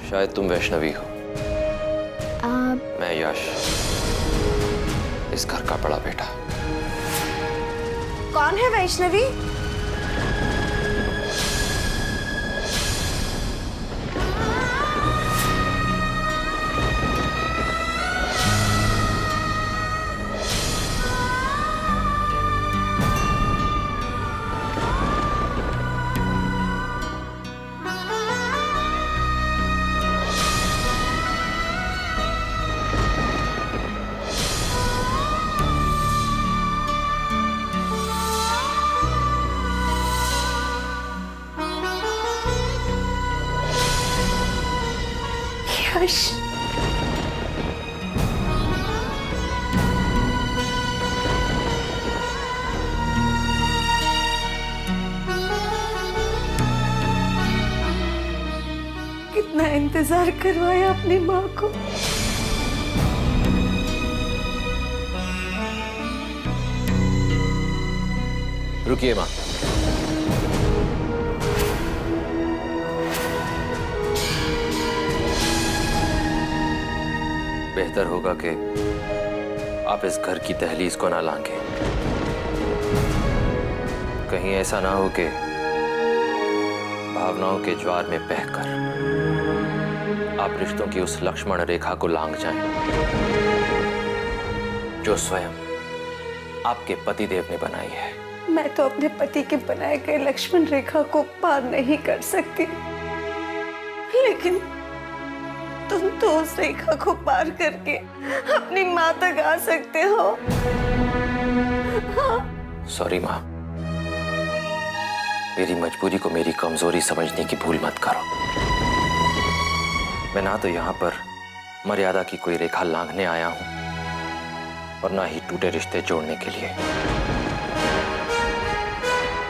शायद तुम वैष्णवी हो। मैं यश, इस घर का बड़ा बेटा। कौन है वैष्णवी? यश, कितना इंतजार करवाया अपनी माँ को। रुकिए माँ। बेहतर होगा कि आप इस घर की दहलीज को ना लांघें। कहीं ऐसा ना हो कि भावनाओं के ज्वार में बहकर आप रिश्तों की उस लक्ष्मण रेखा को लांघ जाएं, जो स्वयं आपके पतिदेव ने बनाई है। मैं तो अपने पति के बनाए गए लक्ष्मण रेखा को पार नहीं कर सकती, लेकिन तुम तो उस रेखा को पार करके अपनी माँ तक आ सकते हो। हाँ। सॉरी माँ, मेरी मजबूरी को मेरी कमजोरी समझने की भूल मत करो। मैं ना तो यहाँ पर मर्यादा की कोई रेखा लांघने आया हूं और ना ही टूटे रिश्ते जोड़ने के लिए।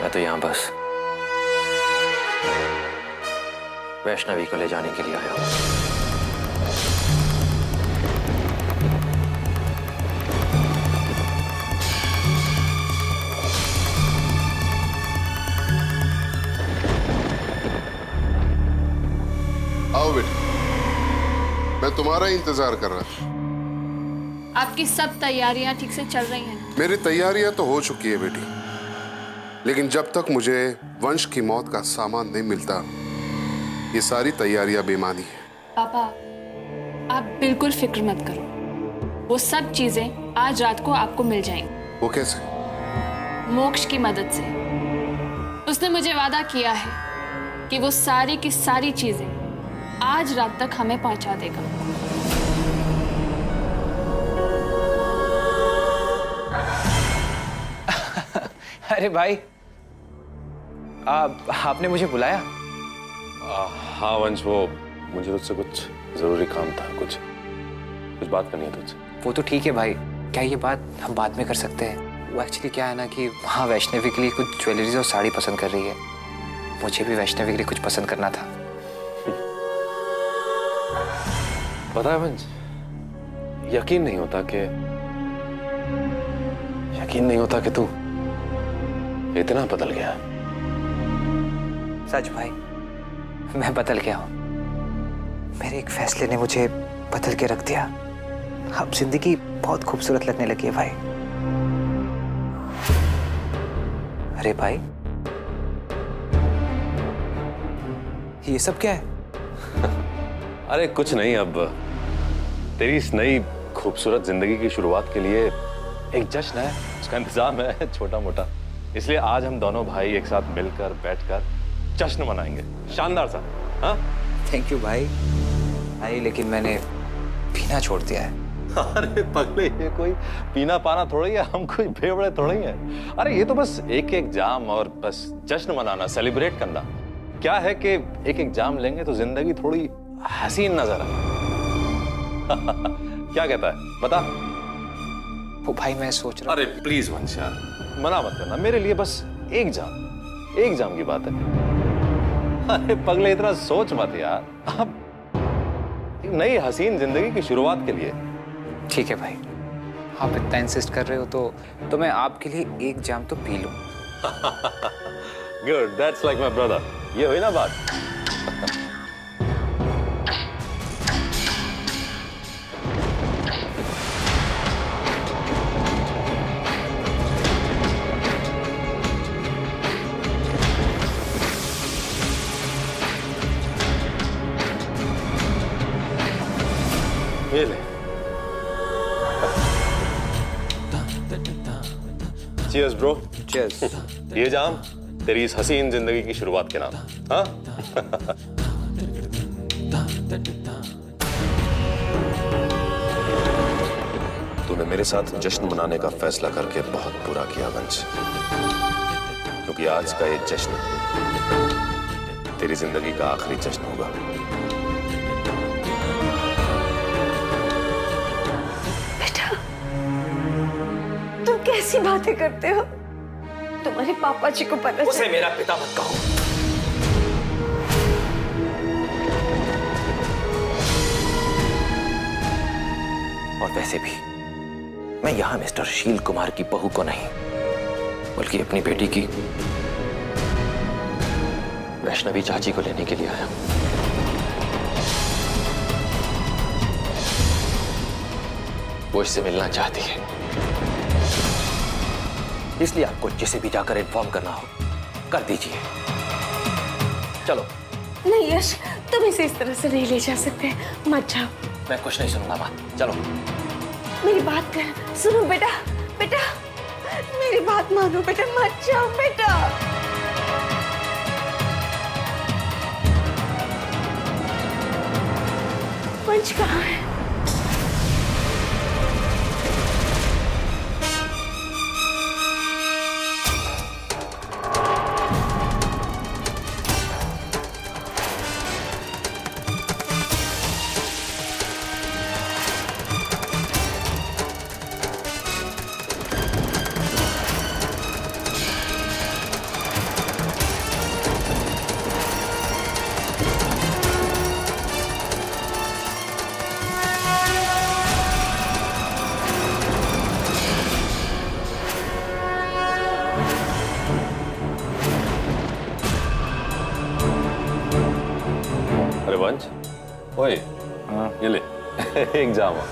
मैं तो यहाँ बस वैष्णवी को ले जाने के लिए आया हूं। आओ बेटी, मैं तुम्हारा इंतजार कर रहा था। आपकी सब तैयारियां ठीक से चल रही हैं? मेरी तैयारियां तो हो चुकी है बेटी, लेकिन जब तक मुझे वंश की मौत का सामान नहीं मिलता, ये सारी तैयारियां बेमानी है। पापा, आप बिल्कुल फिक्र मत करो, वो सब चीजें आज रात को आपको मिल जाएंगी। वो कैसे? मोक्ष की मदद से। उसने मुझे वादा किया है कि वो सारी की सारी चीजें आज रात तक हमें पहुंचा देगा। अरे भाई, आपने मुझे बुलाया? हाँ वंश, वो मुझे तुझसे कुछ जरूरी काम था, कुछ बात करनी है तुझसे। वो तो ठीक है भाई, क्या ये बात हम बाद में कर सकते हैं? वो एक्चुअली क्या है ना कि वहाँ वैष्णवी के लिए कुछ ज्वेलरीज और साड़ी पसंद कर रही है। मुझे भी वैष्णवी के लिए कुछ पसंद करना था। पता है वंश, यकीन नहीं होता कि तू इतना बदल गया। सच भाई, मैं बदल गया हूँ। मेरे एक फैसले ने मुझे बदल के रख दिया। अब जिंदगी बहुत खूबसूरत लगने लगी है भाई। अरे भाई, ये सब क्या है? अरे कुछ नहीं, अब तेरी इस नई खूबसूरत जिंदगी की शुरुआत के लिए एक जश्न है, उसका इंतजाम है छोटा मोटा। इसलिए आज हम दोनों भाई एक साथ मिलकर बैठकर जश्न मनाएंगे, शानदार सा। हाँ, थैंक यू भाई। भाई लेकिन मैंने पीना छोड़ दिया है। अरे पगले, ये कोई पीना पाना थोड़ा ही है, हम कोई भेवड़े थोड़ा ही हैं। अरे ये तो बस एक एक जाम और बस जश्न मनाना, सेलिब्रेट करना। क्या है कि एक एक जाम लेंगे तो जिंदगी थोड़ी हसीन नजर आए। क्या कहता है, बता। वो भाई मैं सोच रहा हूँ। अरे प्लीज वंश यार, मना मत करना, मेरे लिए बस एक जाम की बात है। अरे पगले, इतना सोच मत यार, अब नई हसीन जिंदगी की शुरुआत के लिए। ठीक है भाई, आप इतना इंसिस्ट कर रहे हो तो मैं आपके लिए एक जाम तो पी लूं। Good, that's like my brother. ये हुई ना बात। Cheers bro. चीयर्स। ये जाम तेरी इस हसीन जिंदगी की शुरुआत के नाम। हाँ तूने मेरे साथ जश्न मनाने का फैसला करके बहुत बुरा किया वंश, क्योंकि आज का ये जश्न तेरी जिंदगी का आखिरी जश्न होगा। बेटा, तुम कैसी बातें करते हो? तुम्हारे पापा जी को पता उसे मेरा पिता मत कहो। और वैसे भी मैं यहां मिस्टर शील कुमार की बहू को नहीं, बल्कि अपनी बेटी की वैष्णवी चाची को लेने के लिए आया हूं। वो इससे मिलना चाहती है, इसलिए आपको जिसे भी जाकर इन्फॉर्म करना हो कर दीजिए। चलो। नहीं यश, तुम इसे इस तरह से नहीं ले जा सकते, मत जाओ। मैं कुछ नहीं सुनूंगा मां, चलो। मेरी बात कर, सुनो बेटा, बेटा मेरी बात मानो बेटा, मत जाओ बेटा। पंच कहाँ है? अरे वंश, ओए ये ले एक जामा।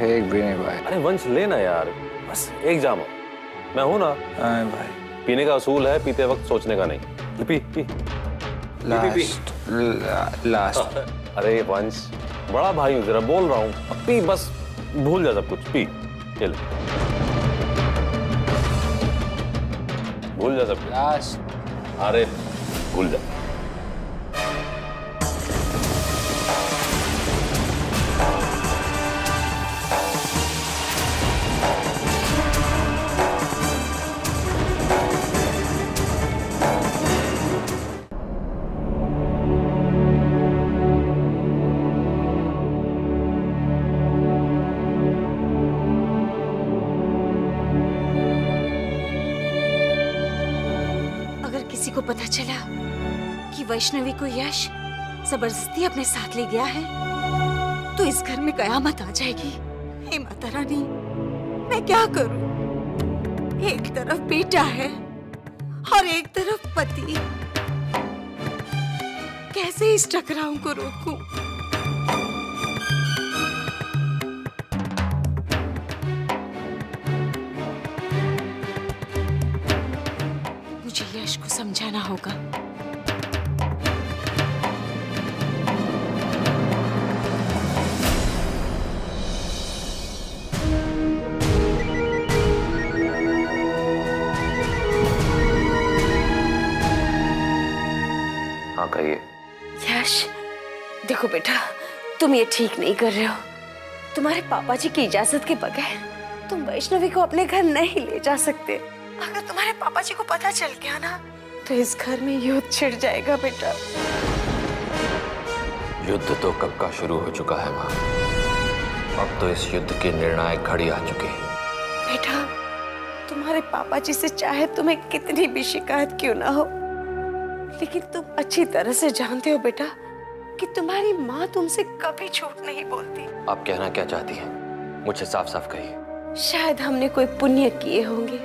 एक भी नहीं भाई। अरे वंश लेना यार, बस एक जामा। मैं हूं ना। भाई पीने का असूल है, पीते वक्त सोचने का नहीं। P P last. अरे वंश, बड़ा भाई हूं, जरा बोल रहा हूं, अब पी, बस भूल जा सब कुछ। पी, ये ले, भूल जा सब कुछ। लास्ट। अरे भूल जा। किसी को पता चला कि वैष्णवी को यश जबरदस्ती अपने साथ ले गया है, तो इस घर में कयामत आ जाएगी। हे माता रानी, मैं क्या करूं? एक तरफ बेटा है और एक तरफ पति, कैसे इस टकराव को रोकूं? मुझे यश को समझाना होगा। हाँ कहिए। यश, देखो बेटा, तुम ये ठीक नहीं कर रहे हो। तुम्हारे पापा जी की इजाजत के बगैर तुम वैष्णवी को अपने घर नहीं ले जा सकते। अगर तुम्हारे पापा जी को पता चल गया ना, तो इस घर में युद्ध छिड़ जाएगा बेटा। युद्ध तो कब का शुरू हो चुका है माँ। अब तो इस युद्ध की निर्णायक घड़ी आ चुकी है। बेटा, तुम्हारे पापा जी से चाहे तुम्हें कितनी भी शिकायत क्यों ना हो, लेकिन तुम अच्छी तरह से जानते हो बेटा कि तुम्हारी माँ तुमसे कभी झूठ नहीं बोलती। आप कहना क्या चाहती हैं? मुझे साफ साफ कहिए। शायद हमने कोई पुण्य किए होंगे,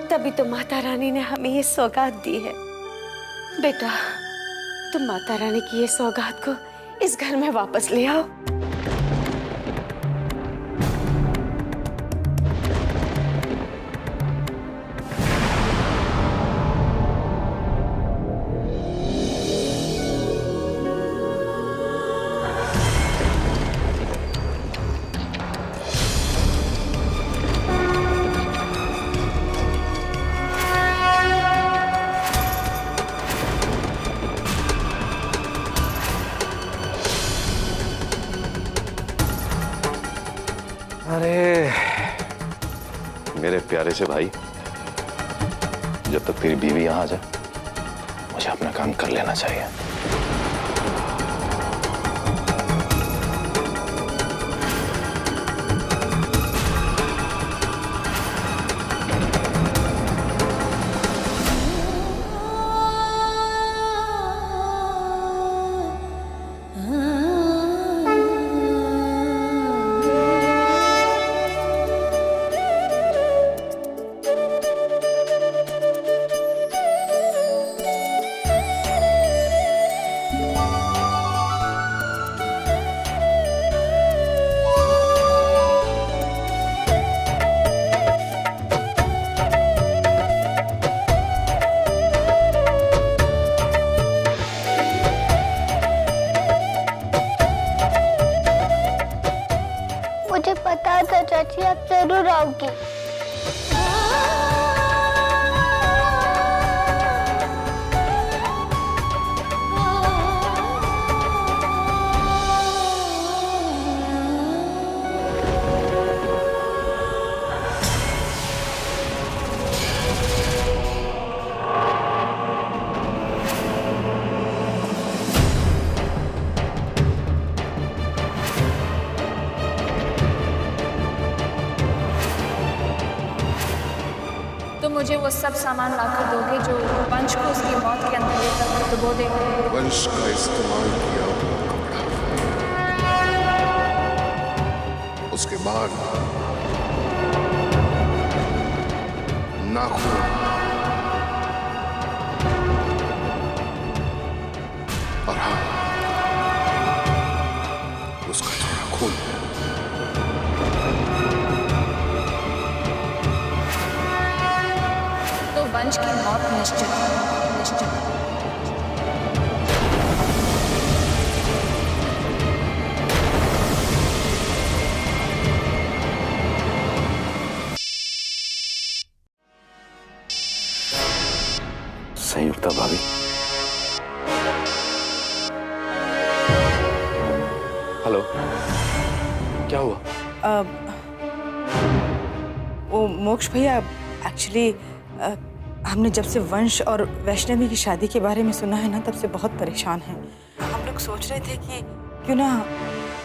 तभी तो माता रानी ने हमें ये सौगात दी है। बेटा, तुम माता रानी की ये सौगात को इस घर में वापस ले आओ। प्यारे से भाई, जब तक तेरी बीवी यहां आ जाए मुझे अपना काम कर लेना चाहिए। मुझे पता था चाची आप जरूर आओगी। तो मुझे वो सब सामान लाकर दोगे जो वंश को उसकी मौत के अंधेरे तक डुबो देगा। वंश का इस्तेमाल किया हुआ कपड़ा, उसके बाद नाखून और हाँ, उसका थोड़ा खून। तो वंश की मौत निश्चित निश्चित। संयुक्ता भाभी, हेलो, क्या हुआ? वो मोक्ष भैया, एक्चुअली हमने जब से वंश और वैष्णवी की शादी के बारे में सुना है ना, तब से बहुत परेशान हैं। हम लोग सोच रहे थे कि क्यों ना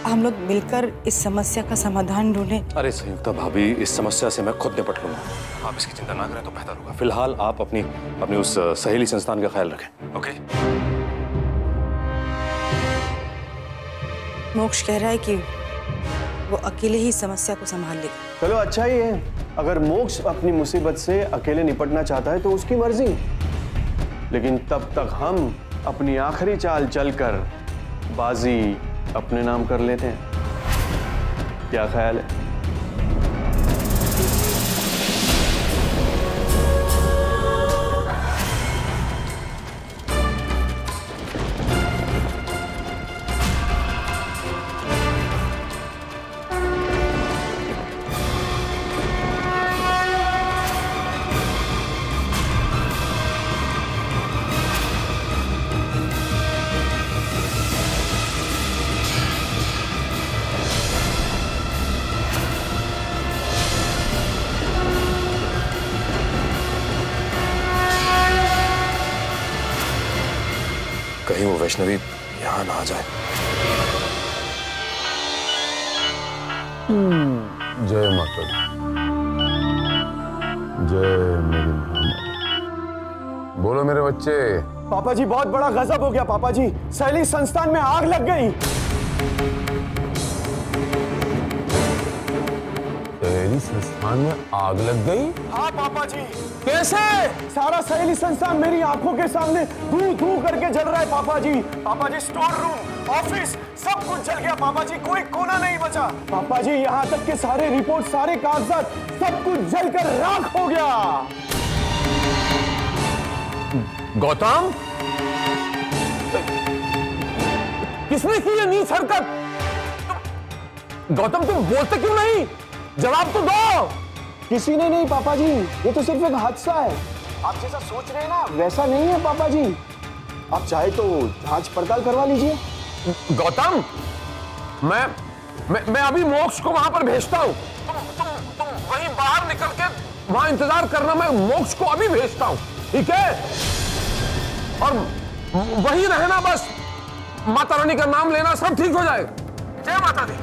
हम लोग मिलकर इस समस्या का समाधान ढूंढें। अरे संयुक्ता भाभी, इस समस्या से मैं खुद निपट लूंगा, आप इसकी चिंता ना करें तो बेहतर होगा। फिलहाल आप अपनी उस सहेली संस्थान का ख्याल रखें, ओके? मोक्ष कह रहा है कि वो अकेले ही समस्या को संभाल लेगा। चलो अच्छा ही है, अगर मोक्ष अपनी मुसीबत से अकेले निपटना चाहता है तो उसकी मर्जी, लेकिन तब तक हम अपनी आखिरी चाल चलकर बाजी अपने नाम कर लेते हैं। क्या ख्याल है? कहीं वो वैष्णवी यहां ना आ जाए। जय माता दी, जय मेरी मां। बोलो मेरे बच्चे। पापा जी, बहुत बड़ा गजब हो गया पापा जी, सैली संस्थान में आग लग गई। सहेली संस्थान में आग लग गई? हाँ पापा जी। कैसे? सारा सहेली संस्थान मेरी आंखों के सामने धू धू करके जल रहा है पापा जी। पापा जी, स्टोर रूम, ऑफिस, सब कुछ जल गया पापा जी, कोई कोना नहीं बचा पापा जी। यहाँ तक के सारे रिपोर्ट, सारे कागजात, सब कुछ जलकर राख हो गया। गौतम, किसने की ये नीच हरकत? गौतम, तुम बोलते क्यों नहीं? जवाब तो दो। किसी ने नहीं पापा जी, ये तो सिर्फ एक हादसा है। आप जैसा सोच रहे हैं ना, वैसा नहीं है पापा जी। आप चाहे तो जांच पड़ताल करवा लीजिए। गौतम, मैं अभी मोक्ष को वहां पर भेजता हूं। तुम वहीं बाहर निकल के वहां इंतजार करना। मैं मोक्ष को अभी भेजता हूं, ठीक है? और वही रहना बस, माता रानी का नाम लेना, सब ठीक हो जाएगा। जय माता दी।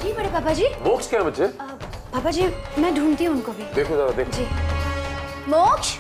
जी बड़े पापा जी। मोक्ष क्या है बच्चे? पापा जी मैं ढूंढती हूँ उनको भी। देखो जरा, देखो। जी मोक्ष।